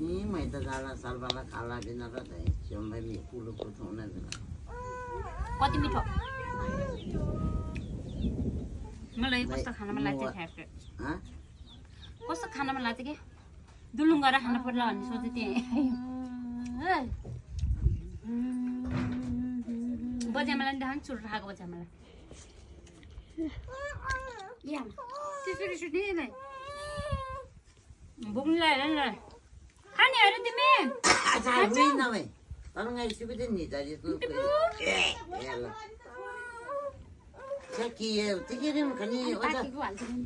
Ini mai ta जाला सालबाला खाला दिन र त स्यामबाई मि पुलो पुथौन दिन कति मिठो मलाई कस्तो खानामा लाग्छ ठ्याक्कै कस्तो खानामा लाग्छ के दुलुङ गरेर खान पर्ला भन्ने सोचे थिएँ बजामालाई देखाउनु चुर राखेको बजामालाई त्यसरी सुने नै बोक्नु लाग्यो नि खाने अरे तिमी नभए तर ngay सुबिदे नि जारी Saki ya, tikirim kani oda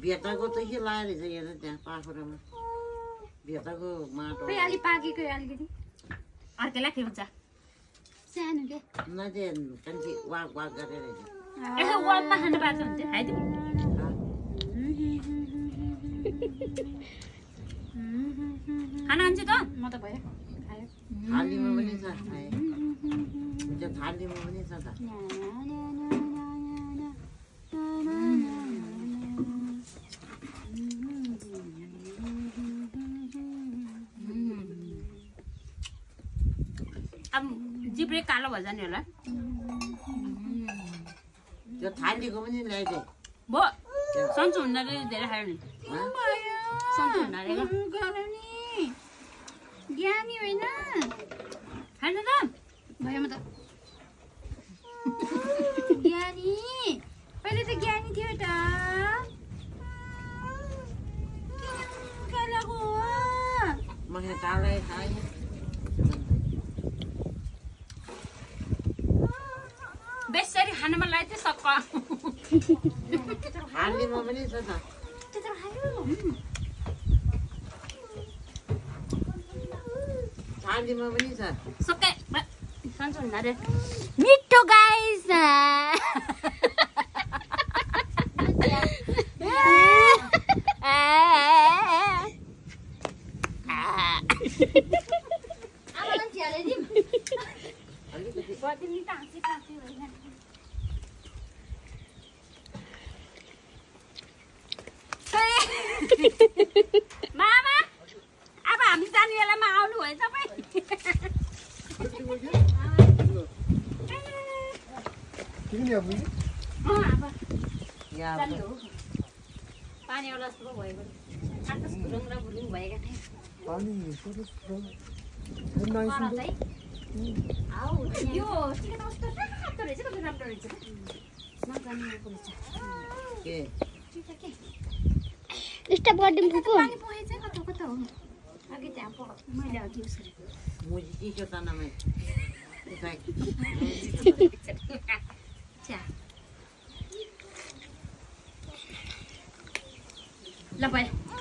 biatago त के लाएर चाहिँ हेर त्यहाँ पाखुरामा बिताको माटो अलि पाकेको अलिकति अर्केलाई के हुन्छ सानो के नदे कन्जी वाक वाक गरेर यसो वालमा खानु पाएको हुन्छ खाइदिनु खाना हुन्छ त म त भयो खायो थालीमा पनि छ खाए त्यो थालीमा पनि छ त जिब्रे कालो भन्छ नि होला त्यो थालीको पनि ल्याइदे भो सन्चो हुन्न रे धेरै खायो नि सन्चो हुन्न रे नि ज्ञानी होइन खानु त भयो म त ज्ञानी पहिले त ज्ञानी थियो त खालाको मैले तालै खाएँ बेसरी खानमा लाग्छ सक्का थालीमा पनि छ त त्यत्रो खायो थालीमा पनि छ सकै सन्चो हुन्न रे मिठो गाइस आमालाई चियाले दिम अलिकति बदिनी टाँसी टाँसी होइन मामा अब हामी जाने बेलामा आउनु भयो तपाईँ यहाँ पानी एउटा जस्तो भयो आकाश भुलुङ र भुलुङ भएका थिए यो चिकन कस्तो राम्रो रहेछ कस्तो राम्रो रहेछ नजान्ने रहेछ के स्टप गर्दिम फुपू पानी पोहे चाहिँ कता कता हो अघि त्यहाँ मैले अघि युज गरेँ मुझे चिसो तानामै ल भयो